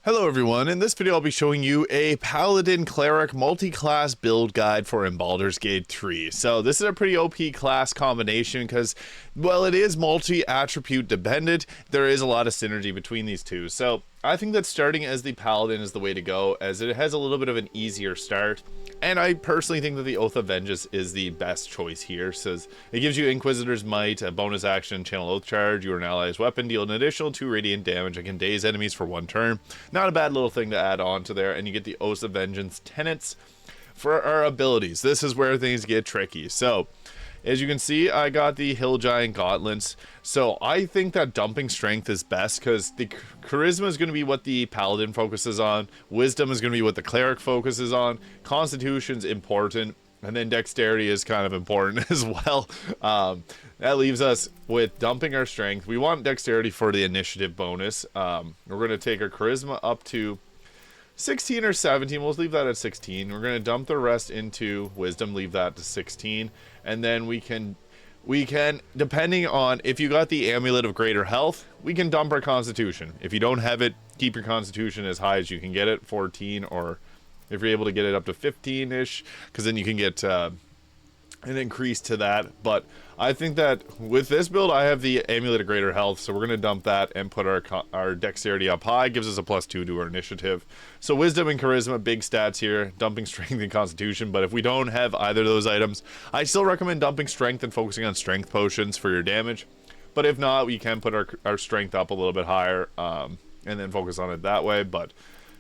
Hello everyone, in this video I'll be showing you a Paladin Cleric Multiclass build guide for Baldur's Gate 3. So this is a pretty OP class combination because, well, it is multi-attribute dependent. There is a lot of synergy between these two. So I think that starting as the Paladin is the way to go, as it has a little bit of an easier start. And I personally think that the Oath of Vengeance is the best choice here, since it gives you Inquisitor's Might, a bonus action, channel Oath Charge, you or an ally's weapon, deal an additional 2 radiant damage and can daze enemies for 1 turn. Not a bad little thing to add on to there, and you get the Oath of Vengeance tenets for our abilities. This is where things get tricky. So, as you can see, I got the Hill Giant Gauntlets. So I think that dumping strength is best because the charisma is going to be what the Paladin focuses on. Wisdom is going to be what the Cleric focuses on. Constitution's important. And then dexterity is kind of important as well. That leaves us with dumping our strength. We want dexterity for the initiative bonus. We're going to take our charisma up to 16 or 17. We'll leave that at 16. We're going to dump the rest into wisdom, leave that to 16. And then we can, depending on if you got the amulet of greater health, we can dump our constitution. If you don't have it, keep your constitution as high as you can get it, 14, or if you're able to get it up to 15-ish, because then you can get an increase to that. But I think that with this build, I have the amulet of greater health, so we're going to dump that and put our dexterity up high. Gives us a +2 to our initiative. So wisdom and charisma, big stats here. Dumping strength and constitution, but if we don't have either of those items, I still recommend dumping strength and focusing on strength potions for your damage. But if not, we can put our strength up a little bit higher and then focus on it that way. But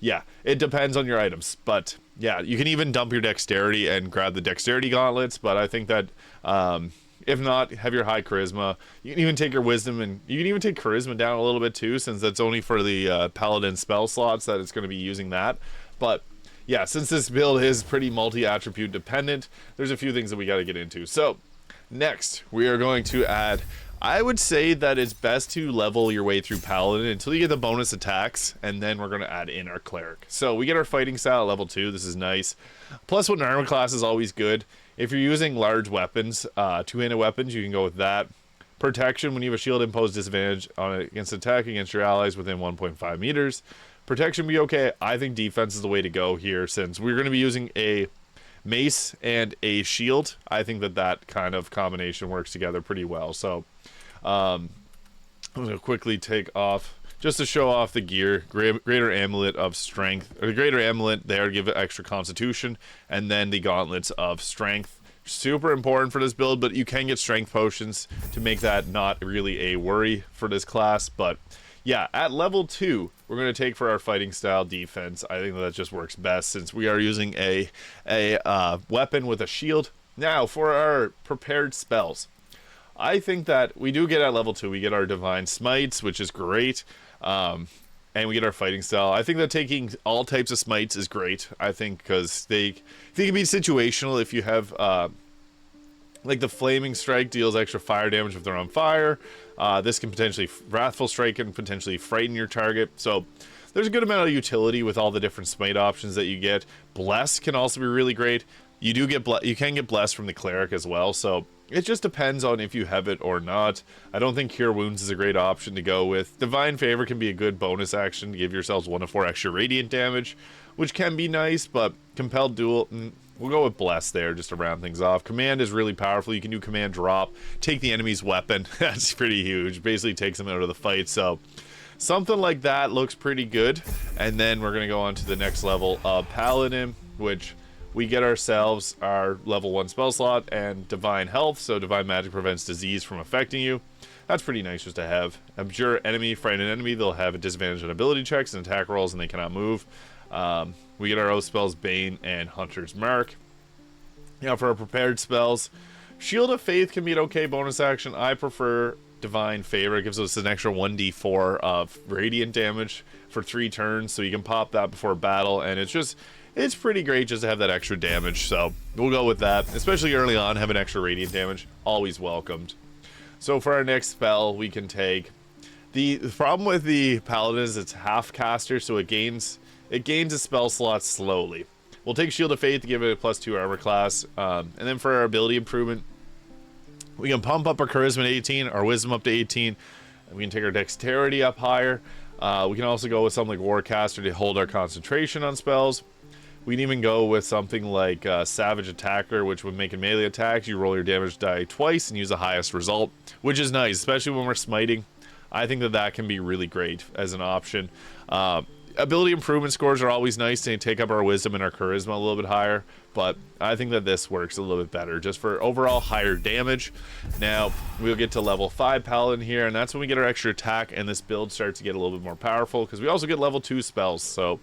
yeah, it depends on your items. But yeah, you can even dump your dexterity and grab the dexterity gauntlets. But I think that if not, have your high charisma. You can even take your wisdom, and you can even take charisma down a little bit too, since that's only for the Paladin spell slots that it's going to be using that. But yeah, since this build is pretty multi-attribute dependent, there's a few things that we got to get into. So next, we are going to add, I would say that it's best to level your way through Paladin until you get the bonus attacks, and then we're going to add in our Cleric. So we get our fighting style at level 2. This is nice. Plus, one armor class is always good. If you're using large weapons, two-handed weapons, you can go with that. Protection, when you have a shield, impose disadvantage on against attack against your allies within 1.5 meters. Protection be okay. I think defense is the way to go here, since we're going to be using a mace and a shield. I think that kind of combination works together pretty well. So I'm going to quickly take off just to show off the gear. Greater amulet of strength, or the greater amulet there to give it extra constitution, and then the gauntlets of strength. Super important for this build, but you can get strength potions to make that not really a worry for this class. But yeah, at level 2, we're going to take for our fighting style defense. I think that just works best since we are using a weapon with a shield. Now for our prepared spells, I think that we do get at level 2, we get our divine smites, which is great. And we get our fighting style. I think that taking all types of smites is great. I think because they can be situational. If you have like the flaming strike deals extra fire damage if they're on fire. This can potentially, wrathful strike can potentially frighten your target. So there's a good amount of utility with all the different smite options that you get. Bless can also be really great. You can get blessed from the cleric as well. So it just depends on if you have it or not. I don't think Cure Wounds is a great option to go with. Divine Favor can be a good bonus action to give yourselves 1 to 4 extra radiant damage, which can be nice, but Compelled Duel, we'll go with Bless there just to round things off. Command is really powerful. You can do Command Drop, take the enemy's weapon. That's pretty huge. Basically takes them out of the fight. So something like that looks pretty good. And then we're going to go on to the next level of Paladin, which we get ourselves our level 1 spell slot and divine health, so divine magic prevents disease from affecting you. That's pretty nice just to have. Abjure enemy, frightened enemy, they'll have a disadvantage on ability checks and attack rolls, and they cannot move. We get our oath spells, Bane and Hunter's Mark. Now for our prepared spells, Shield of Faith can be an okay bonus action. I prefer Divine Favor. It gives us an extra 1d4 of radiant damage for 3 turns, so you can pop that before battle, and it's pretty great just to have that extra damage. So we'll go with that, especially early on. Having extra radiant damage, always welcomed. So for our next spell, we can take the problem with the Paladin is it's half caster, so it gains a spell slot slowly. We'll take Shield of Faith to give it a +2 armor class, and then for our ability improvement, we can pump up our charisma to 18, our wisdom up to 18, and we can take our dexterity up higher. We can also go with something like Warcaster to hold our concentration on spells. We can even go with something like Savage Attacker, which when making melee attacks, you roll your damage die twice and use the highest result, which is nice, especially when we're smiting. I think that that can be really great as an option. Ability improvement scores are always nice to take up our wisdom and our charisma a little bit higher, but I think that this works a little bit better just for overall higher damage. Now we'll get to level 5 Paladin here, and that's when we get our extra attack, and this build starts to get a little bit more powerful because we also get level 2 spells. So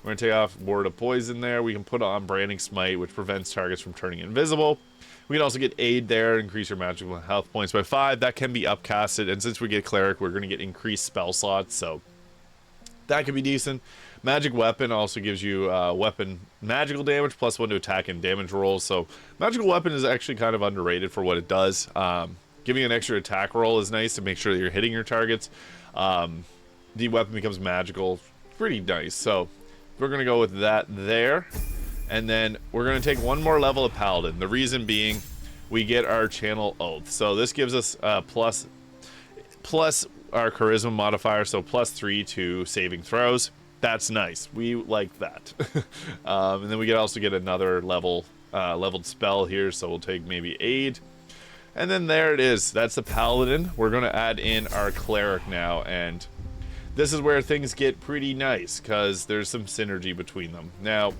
we're going to take off Ward of Poison there. We can put on Branding Smite, which prevents targets from turning invisible. We can also get Aid there, increase your magical health points by 5. That can be upcasted, and since we get Cleric, we're going to get increased spell slots, so that could be decent. Magic Weapon also gives you weapon magical damage plus 1 to attack and damage rolls, so Magical Weapon is actually kind of underrated for what it does. Giving an extra attack roll is nice to make sure that you're hitting your targets. The weapon becomes magical. Pretty nice, so we're going to go with that there. And then we're going to take one more level of Paladin. The reason being, we get our Channel Oath. So this gives us plus our Charisma modifier, so +3 to saving throws. That's nice. We like that. And then we can also get another leveled spell here, so we'll take maybe Aid. And then there it is. That's the Paladin. We're going to add in our Cleric now, and this is where things get pretty nice because there's some synergy between them. Now,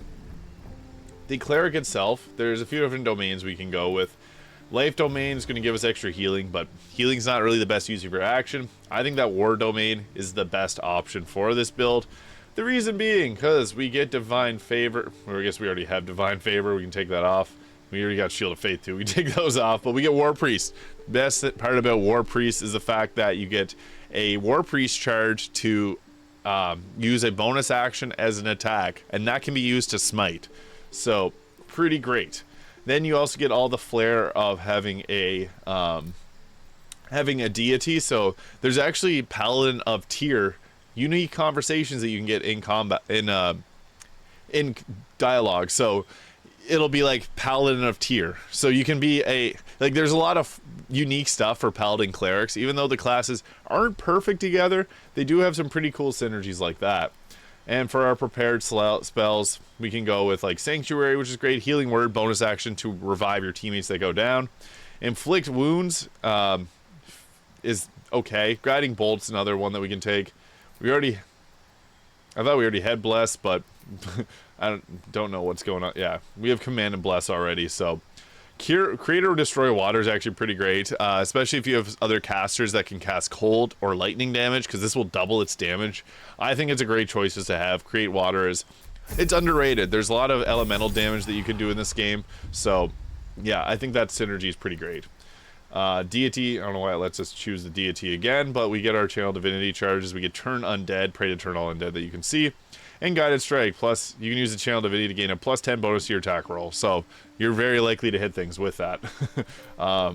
the Cleric itself, there's a few different domains we can go with. Life domain is going to give us extra healing, but healing's not really the best use of your action. I think that War domain is the best option for this build. The reason being, because we get Divine Favor, or I guess we already have Divine Favor, we can take that off. We already got Shield of Faith too, we take those off, but we get War Priest. Best part about War Priest is the fact that you get a War Priest charge to use a bonus action as an attack, and that can be used to smite. So, pretty great. Then you also get all the flair of having a deity. So there's actually Paladin of tier unique conversations that you can get in combat in dialogue. So it'll be like Paladin of tier. So you can be there's a lot of unique stuff for Paladin clerics. Even though the classes aren't perfect together, they do have some pretty cool synergies like that. And for our prepared spells, we can go with like Sanctuary, which is great. Healing Word, bonus action to revive your teammates that go down. Inflict Wounds is okay. Guiding Bolt's another one that we can take. I thought we already had Bless, but I don't know what's going on. Yeah, we have Command and Bless already, so Create or Destroy Water is actually pretty great, especially if you have other casters that can cast cold or lightning damage, because this will double its damage. I think it's a great choice to have. Create Water it's underrated. There's a lot of elemental damage that you can do in this game, so yeah, I think that synergy is pretty great. Deity, I don't know why it lets us choose the Deity again, but we get our Channel Divinity charges. We get Turn Undead, Pray to Turn All Undead that you can see. And Guided Strike, plus you can use the Channel Divinity to gain a +10 bonus to your attack roll, so you're very likely to hit things with that. For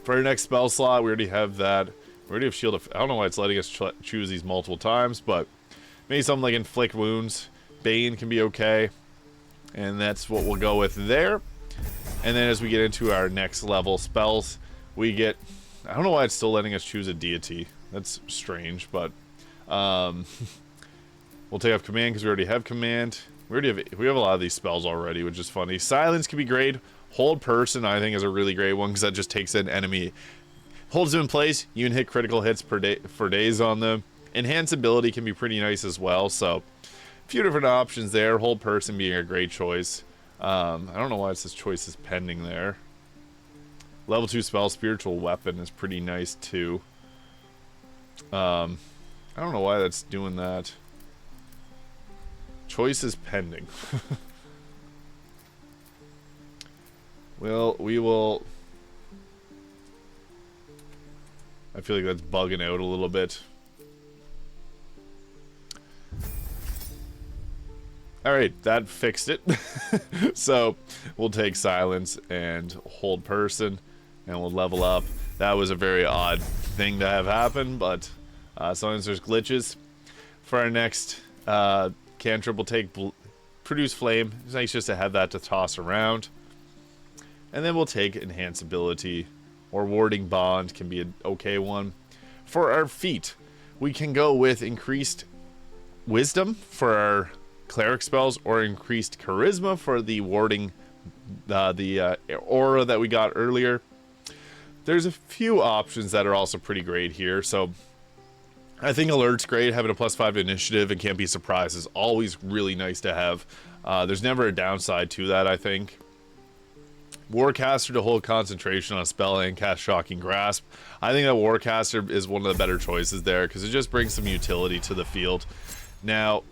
our next spell slot, we already have that. We already have Shield of... I don't know why it's letting us choose these multiple times, but maybe something like Inflict Wounds. Bane can be okay, and that's what we'll go with there. And then as we get into our next level spells, we get... I don't know why it's still letting us choose a Deity. That's strange, but... We'll take off Command because we already have Command. We have a lot of these spells already, which is funny. Silence can be great. Hold Person, I think, is a really great one because that just takes an enemy, holds them in place. You can hit critical hits per day for days on them. Enhance Ability can be pretty nice as well. So, a few different options there. Hold Person being a great choice. I don't know why it says choice is pending there. Level 2 spell, Spiritual Weapon is pretty nice too. I don't know why that's doing that. Choice is pending. Well, we will... I feel like that's bugging out a little bit. Alright, that fixed it. So, we'll take Silence and Hold Person, and we'll level up. That was a very odd thing to have happen, but sometimes there's glitches. For our next... cantrip will take Produce Flame. It's nice just to have that to toss around. And then we'll take Enhance Ability, or Warding Bond can be an okay one. For our feat, we can go with increased wisdom for our cleric spells, or increased charisma for the warding, the aura that we got earlier. There's a few options that are also pretty great here. So I think alert's great. Having a +5 to initiative and can't be surprised is always really nice to have. There's never a downside to that, I think. Warcaster to hold concentration on a spell and cast Shocking Grasp. I think that Warcaster is one of the better choices there because it just brings some utility to the field. Now,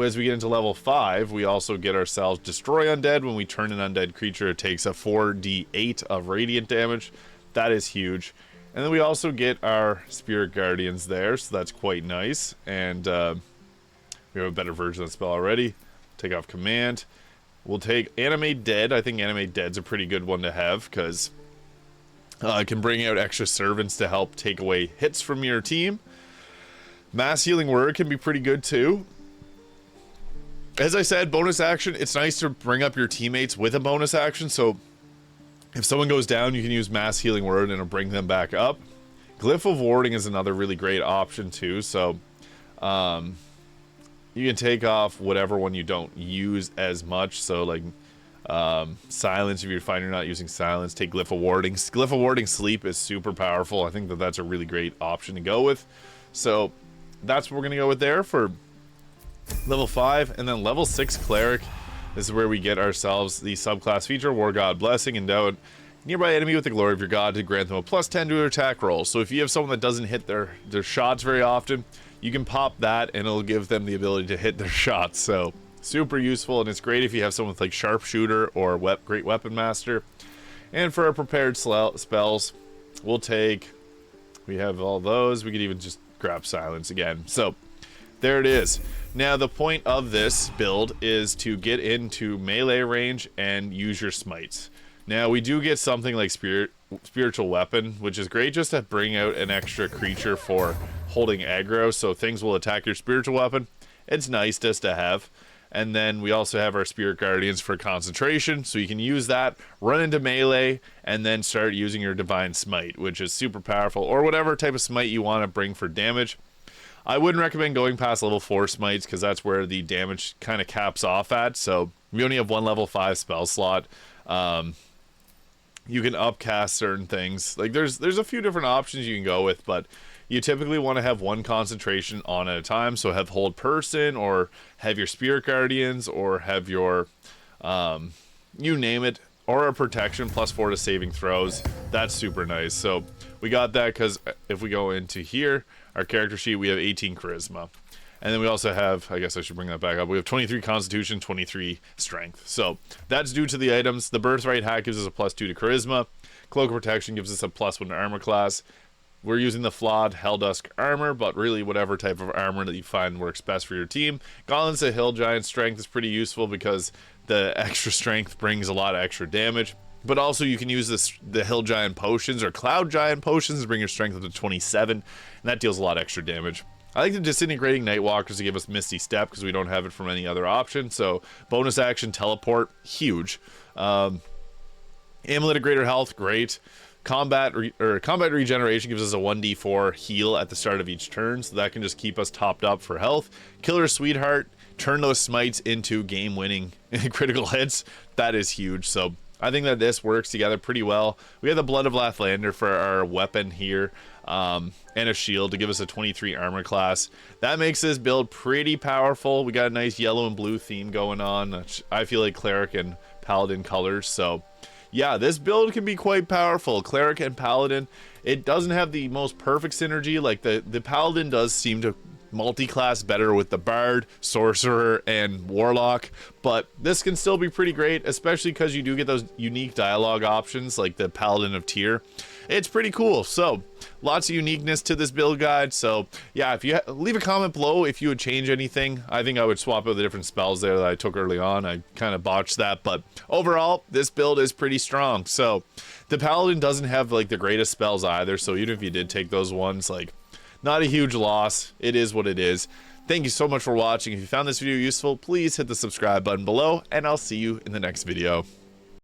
as we get into level 5, we also get ourselves Destroy Undead. When we turn an undead creature, it takes a 4d8 of radiant damage. That is huge. And then we also get our Spirit Guardians there, so that's quite nice. And we have a better version of the spell already. Take off command. We'll take Animate Dead. I think Animate Dead's a pretty good one to have because it can bring out extra servants to help take away hits from your team. Mass Healing Word can be pretty good too. As I said, bonus action, it's nice to bring up your teammates with a bonus action, so if someone goes down, you can use Mass Healing Word and it'll bring them back up. Glyph of Warding is another really great option too, so you can take off whatever one you don't use as much, so like Silence, if you find you're not using Silence, take Glyph of Warding. Glyph of Warding Sleep is super powerful. I think that that's a really great option to go with, so that's what we're going to go with there for level 5. And then level 6 Cleric, this is where we get ourselves the subclass feature, War God Blessing. Endow nearby enemy with the glory of your god to grant them a +10 to their attack roll. So if you have someone that doesn't hit their shots very often, you can pop that and it'll give them the ability to hit their shots. So super useful, and it's great if you have someone with like Sharpshooter or Great Weapon Master. And for our prepared spells, we'll take, we have all those. We could even just grab Silence again. So there it is. Now the point of this build is to get into melee range and use your smites. Now we do get something like Spiritual Weapon, which is great just to bring out an extra creature for holding aggro, so things will attack your Spiritual Weapon. It's nice just to have. And then we also have our Spirit Guardians for concentration, so you can use that, run into melee, and then start using your Divine Smite, which is super powerful, or whatever type of smite you want to bring for damage. I wouldn't recommend going past level 4 smites because that's where the damage kind of caps off at. So we only have one level 5 spell slot. You can upcast certain things. Like there's a few different options you can go with, but you typically want to have one concentration on at a time. So have Hold Person, or have your Spirit Guardians, or have your you name it, or a protection +4 to saving throws. That's super nice. So we got that because if we go into here, our character sheet, we have 18 charisma. And then we also have, I guess I should bring that back up, we have 23 constitution, 23 strength. So that's due to the items. The Birthright Hat gives us a +2 to charisma. Cloak of Protection gives us a +1 to armor class. We're using the flawed Helldusk armor, but really whatever type of armor that you find works best for your team. Gauntlets of Hill Giant strength is pretty useful because the extra strength brings a lot of extra damage. But also you can use the Hill Giant potions or Cloud Giant potions to bring your strength up to 27, and that deals a lot of extra damage. I like the Disintegrating Nightwalkers to give us Misty Step because we don't have it from any other option. So bonus action Teleport, huge. Amulet of Greater Health, great. Combat Regeneration gives us a 1d4 heal at the start of each turn, so that can just keep us topped up for health. Killer Sweetheart, turn those smites into game-winning critical hits. That is huge. So I think that this works together pretty well. We have the Blood of Lathlander for our weapon here, and a shield to give us a 23 armor class. That makes this build pretty powerful. We got a nice yellow and blue theme going on. I feel like Cleric and Paladin colors, so yeah, this build can be quite powerful. Cleric and Paladin, it doesn't have the most perfect synergy. Like the Paladin does seem to multi-class better with the Bard, Sorcerer, and Warlock, but this can still be pretty great, especially because you do get those unique dialogue options like the Paladin of Tyr. It's pretty cool. So lots of uniqueness to this build guide. So yeah, if you leave a comment below if you would change anything. I think I would swap out the different spells there that I took early on. I kind of botched that, but overall this build is pretty strong. So the Paladin doesn't have like the greatest spells either, so even if you did take those ones, like, not a huge loss. It is what it is. Thank you so much for watching. If you found this video useful, please hit the subscribe button below, and I'll see you in the next video.